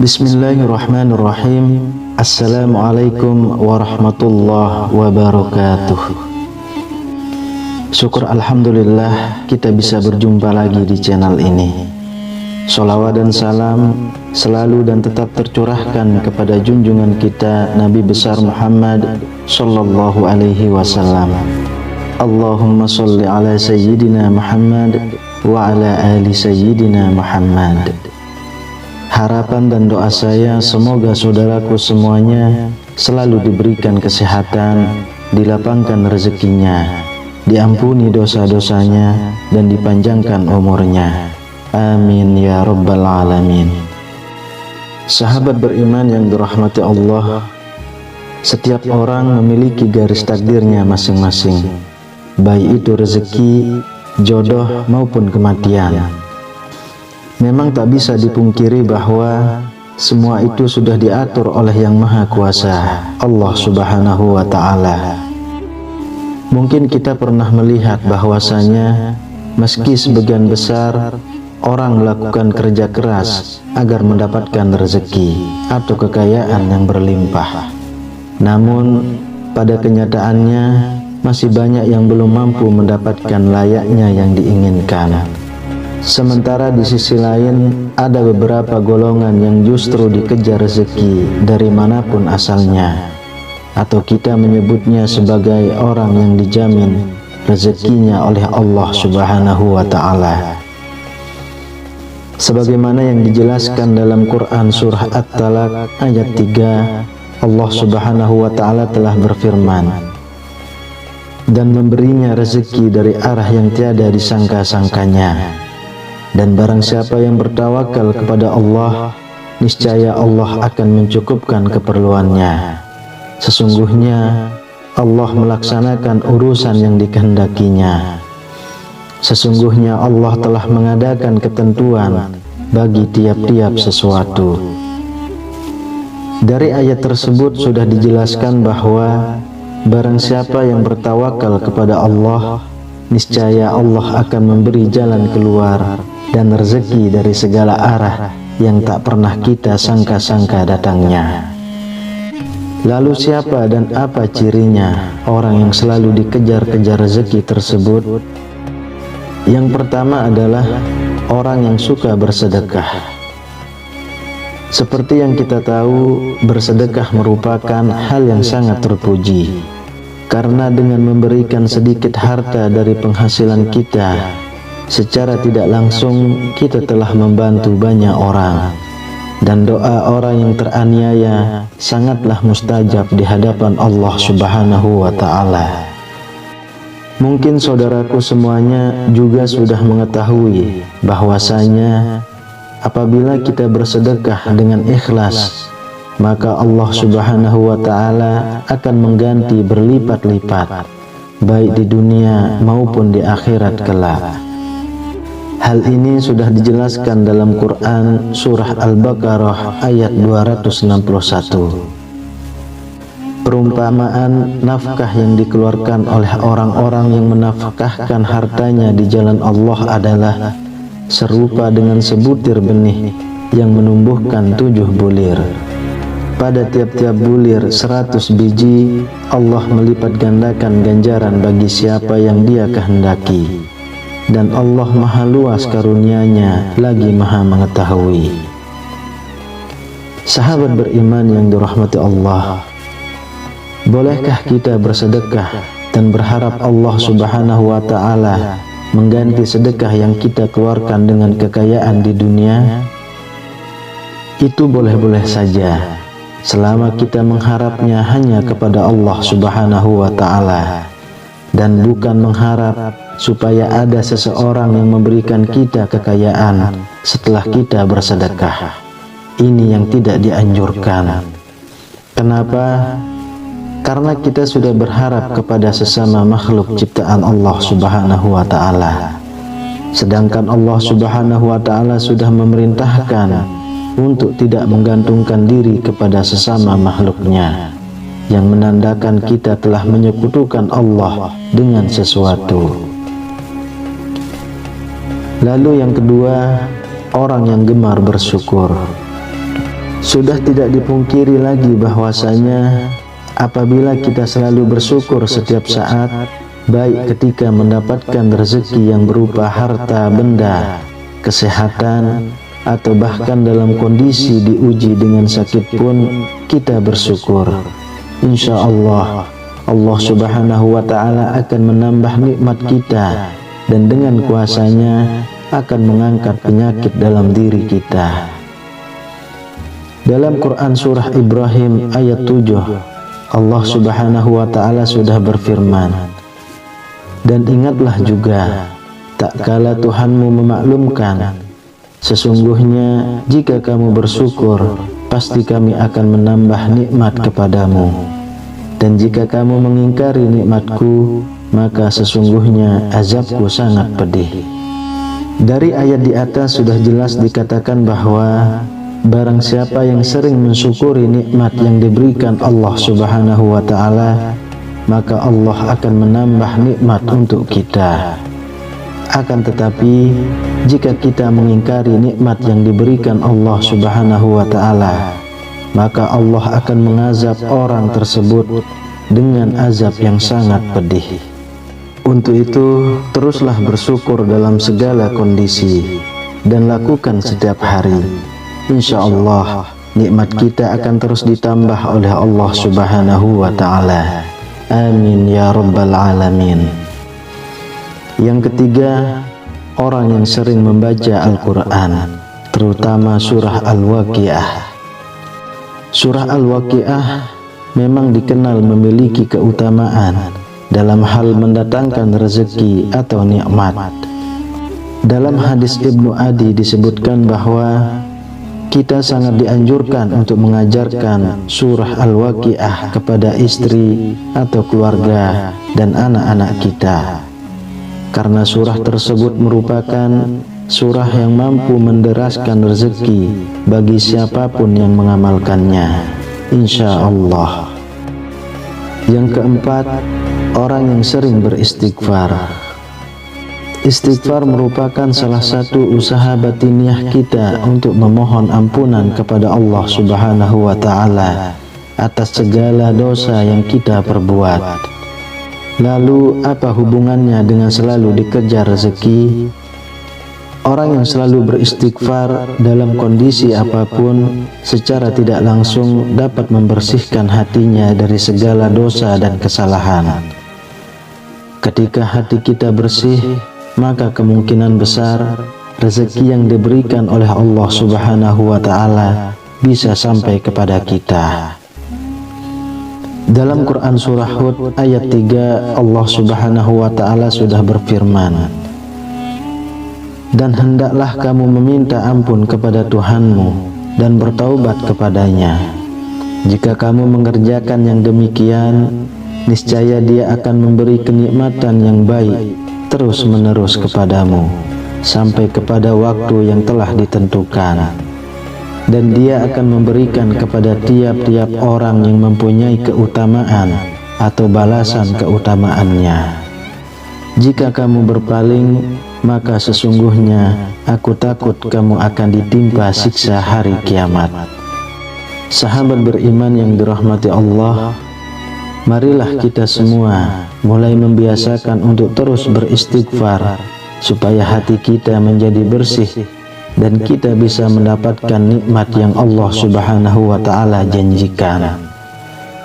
Bismillahirrahmanirrahim. Assalamualaikum warahmatullahi wabarakatuh. Syukur alhamdulillah kita bisa berjumpa lagi di channel ini. Sholawat dan salam selalu dan tetap tercurahkan kepada junjungan kita Nabi besar Muhammad sallallahu alaihi wasallam. Allahumma sholli ala sayyidina Muhammad wa ala ali sayyidina Muhammad. Harapan dan doa saya semoga saudaraku semuanya selalu diberikan kesehatan, dilapangkan rezekinya, diampuni dosa-dosanya, dan dipanjangkan umurnya. Amin ya rabbal alamin. Sahabat beriman yang dirahmati Allah, setiap orang memiliki garis takdirnya masing-masing, baik itu rezeki, jodoh maupun kematian. Memang tak bisa dipungkiri bahwa semua itu sudah diatur oleh Yang Maha Kuasa, Allah Subhanahu wa Ta'ala. Mungkin kita pernah melihat bahwasanya meski sebagian besar orang melakukan kerja keras agar mendapatkan rezeki atau kekayaan yang berlimpah, namun pada kenyataannya masih banyak yang belum mampu mendapatkan layaknya yang diinginkan. Sementara di sisi lain ada beberapa golongan yang justru dikejar rezeki dari manapun asalnya, atau kita menyebutnya sebagai orang yang dijamin rezekinya oleh Allah Subhanahu wa Ta'ala. Sebagaimana yang dijelaskan dalam Quran surah At-Talaq ayat 3, Allah Subhanahu wa Ta'ala telah berfirman, dan memberinya rezeki dari arah yang tiada disangka-sangkanya. Dan barang siapa yang bertawakal kepada Allah, niscaya Allah akan mencukupkan keperluannya. Sesungguhnya Allah melaksanakan urusan yang dikehendakinya. Sesungguhnya Allah telah mengadakan ketentuan bagi tiap-tiap sesuatu. Dari ayat tersebut sudah dijelaskan bahwa barang siapa yang bertawakal kepada Allah, niscaya Allah akan memberi jalan keluar dan rezeki dari segala arah yang tak pernah kita sangka-sangka datangnya. Lalu siapa dan apa cirinya orang yang selalu dikejar-kejar rezeki tersebut? Yang pertama adalah orang yang suka bersedekah. Seperti yang kita tahu, bersedekah merupakan hal yang sangat terpuji, karena dengan memberikan sedikit harta dari penghasilan kita, secara tidak langsung kita telah membantu banyak orang, dan doa orang yang teraniaya sangatlah mustajab di hadapan Allah Subhanahu wa Ta'ala. Mungkin saudaraku semuanya juga sudah mengetahui bahwasanya apabila kita bersedekah dengan ikhlas, maka Allah Subhanahu wa Ta'ala akan mengganti berlipat-lipat, baik di dunia maupun di akhirat kelak. Hal ini sudah dijelaskan dalam Quran surah Al-Baqarah ayat 261. Perumpamaan nafkah yang dikeluarkan oleh orang-orang yang menafkahkan hartanya di jalan Allah adalah serupa dengan sebutir benih yang menumbuhkan 7 bulir. Pada tiap-tiap bulir 100 biji, Allah melipat gandakan ganjaran bagi siapa yang Dia kehendaki. Dan Allah maha luas karunia-Nya lagi maha mengetahui. Sahabat beriman yang dirahmati Allah, bolehkah kita bersedekah dan berharap Allah Subhanahu wa Ta'ala mengganti sedekah yang kita keluarkan dengan kekayaan di dunia? Itu boleh-boleh saja, selama kita mengharapnya hanya kepada Allah Subhanahu wa Ta'ala, dan bukan mengharap supaya ada seseorang yang memberikan kita kekayaan setelah kita bersedekah. Ini yang tidak dianjurkan. Kenapa? Karena kita sudah berharap kepada sesama makhluk ciptaan Allah Subhanahu wa Ta'ala. sedangkan Allah Subhanahu wa Ta'ala sudah memerintahkan untuk tidak menggantungkan diri kepada sesama makhluknya, yang menandakan kita telah menyekutukan Allah dengan sesuatu. Lalu yang kedua, orang yang gemar bersyukur. Sudah tidak dipungkiri lagi bahwasanya apabila kita selalu bersyukur setiap saat, baik ketika mendapatkan rezeki yang berupa harta benda, kesehatan, atau bahkan dalam kondisi diuji dengan sakit pun kita bersyukur, insya Allah, Allah Subhanahu wa Ta'ala akan menambah nikmat kita, dan dengan kuasanya akan mengangkat penyakit dalam diri kita. Dalam Quran surah Ibrahim ayat 7, Allah Subhanahu wa Ta'ala sudah berfirman, dan ingatlah juga, tak kala Tuhanmu memaklumkan, sesungguhnya jika kamu bersyukur, pasti kami akan menambah nikmat kepadamu. Dan jika kamu mengingkari nikmatku, maka sesungguhnya azabku sangat pedih. Dari ayat di atas sudah jelas dikatakan bahwa barang siapa yang sering mensyukuri nikmat yang diberikan Allah Subhanahu wa Ta'ala, maka Allah akan menambah nikmat untuk kita. Akan tetapi, jika kita mengingkari nikmat yang diberikan Allah Subhanahu wa Ta'ala, maka Allah akan mengazab orang tersebut dengan azab yang sangat pedih. Untuk itu, teruslah bersyukur dalam segala kondisi dan lakukan setiap hari. Insya Allah, nikmat kita akan terus ditambah oleh Allah Subhanahu wa Ta'ala. Amin ya rabbal alamin. Yang ketiga, orang yang sering membaca Al-Quran, terutama surah Al-Waqiah. Surah Al-Waqiah memang dikenal memiliki keutamaan dalam hal mendatangkan rezeki atau nikmat. Dalam hadis Ibnu Adi disebutkan bahwa kita sangat dianjurkan untuk mengajarkan surah Al-Waqiah kepada istri atau keluarga dan anak-anak kita, karena surah tersebut merupakan surah yang mampu menderaskan rezeki bagi siapapun yang mengamalkannya, insya Allah. Yang keempat, orang yang sering beristighfar. Istighfar merupakan salah satu usaha batiniah kita untuk memohon ampunan kepada Allah Subhanahu wa Ta'ala atas segala dosa yang kita perbuat. Lalu apa hubungannya dengan selalu dikejar rezeki? Orang yang selalu beristighfar dalam kondisi apapun secara tidak langsung dapat membersihkan hatinya dari segala dosa dan kesalahan. Ketika hati kita bersih, maka kemungkinan besar rezeki yang diberikan oleh Allah Subhanahu wa Ta'ala bisa sampai kepada kita. Dalam Quran surah Hud ayat 3, Allah Subhanahu wa Ta'ala sudah berfirman, dan hendaklah kamu meminta ampun kepada Tuhanmu dan bertaubat kepadanya. Jika kamu mengerjakan yang demikian, niscaya Dia akan memberi kenikmatan yang baik terus-menerus kepadamu sampai kepada waktu yang telah ditentukan, dan Dia akan memberikan kepada tiap-tiap orang yang mempunyai keutamaan atau balasan keutamaannya. Jika kamu berpaling, maka sesungguhnya aku takut kamu akan ditimpa siksa hari kiamat. Sahabat beriman yang dirahmati Allah, marilah kita semua mulai membiasakan untuk terus beristighfar supaya hati kita menjadi bersih dan kita bisa mendapatkan nikmat yang Allah Subhanahu wa Ta'ala janjikan.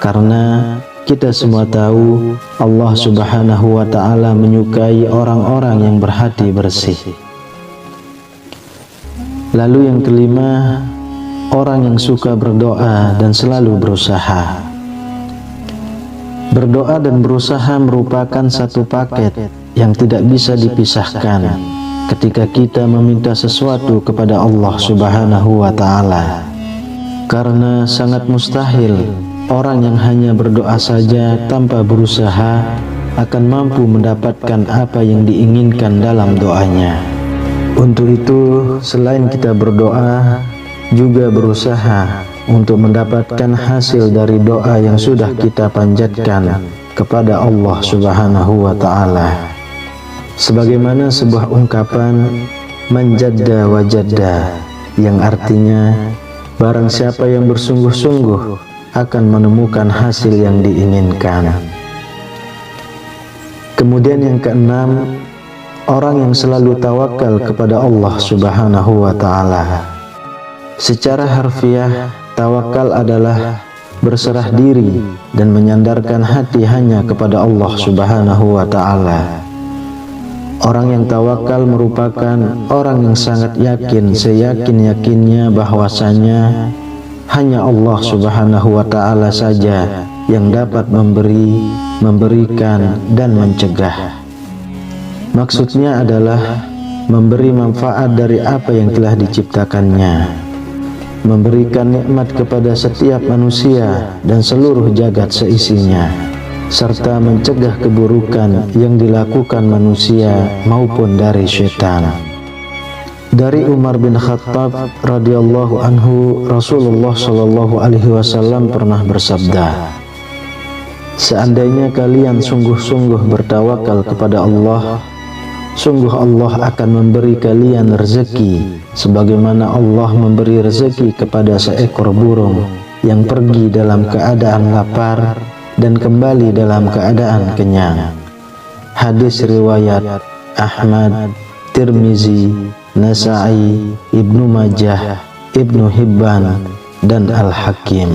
Karena kita semua tahu Allah Subhanahu wa Ta'ala menyukai orang-orang yang berhati bersih. Lalu yang kelima, orang yang suka berdoa dan selalu berusaha. Berdoa dan berusaha merupakan satu paket yang tidak bisa dipisahkan ketika kita meminta sesuatu kepada Allah Subhanahu wa Ta'ala. Karena sangat mustahil orang yang hanya berdoa saja tanpa berusaha akan mampu mendapatkan apa yang diinginkan dalam doanya. Untuk itu, selain kita berdoa, juga berusaha untuk mendapatkan hasil dari doa yang sudah kita panjatkan kepada Allah Subhanahu wa Ta'ala. Sebagaimana sebuah ungkapan man jadda wajadda, yang artinya barang siapa yang bersungguh-sungguh akan menemukan hasil yang diinginkan. Kemudian yang keenam, orang yang selalu tawakal kepada Allah Subhanahu wa Ta'ala. Secara harfiah, tawakal adalah berserah diri dan menyandarkan hati hanya kepada Allah Subhanahu wa Ta'ala. Orang yang tawakal merupakan orang yang sangat yakin, seyakin-yakinnya bahwasanya hanya Allah Subhanahu wa Ta'ala saja yang dapat memberi, memberikan, dan mencegah. Maksudnya adalah memberi manfaat dari apa yang telah diciptakannya, memberikan nikmat kepada setiap manusia dan seluruh jagat seisinya, serta mencegah keburukan yang dilakukan manusia maupun dari syaitan. Dari Umar bin Khattab radhiyallahu anhu, Rasulullah shallallahu alaihi wasallam pernah bersabda, seandainya kalian sungguh-sungguh bertawakal kepada Allah, sungguh Allah akan memberi kalian rezeki sebagaimana Allah memberi rezeki kepada seekor burung yang pergi dalam keadaan lapar dan kembali dalam keadaan kenyang. Hadis riwayat Ahmad, Tirmizi, Nasa'i, Ibnu Majah, Ibnu Hibban, dan Al-Hakim.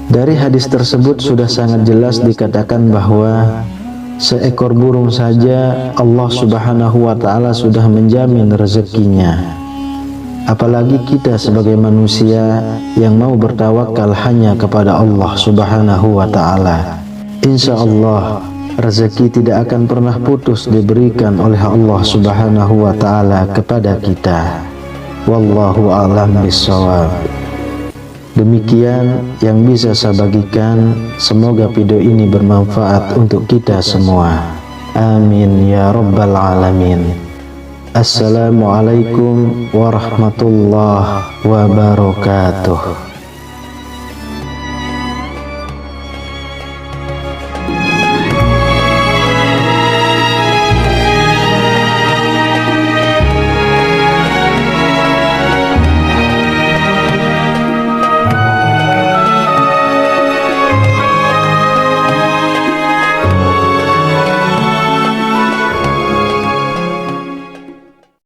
Dari hadis tersebut sudah sangat jelas dikatakan bahwa seekor burung saja Allah Subhanahu wa Ta'ala sudah menjamin rezekinya. Apalagi kita sebagai manusia yang mau bertawakal hanya kepada Allah Subhanahu wa Ta'ala. Insya Allah rezeki tidak akan pernah putus diberikan oleh Allah Subhanahu wa Ta'ala kepada kita. Wallahu a'lam bishawab. Demikian yang bisa saya bagikan. Semoga video ini bermanfaat untuk kita semua. Amin ya rabbal alamin. Assalamualaikum warahmatullahi wabarakatuh.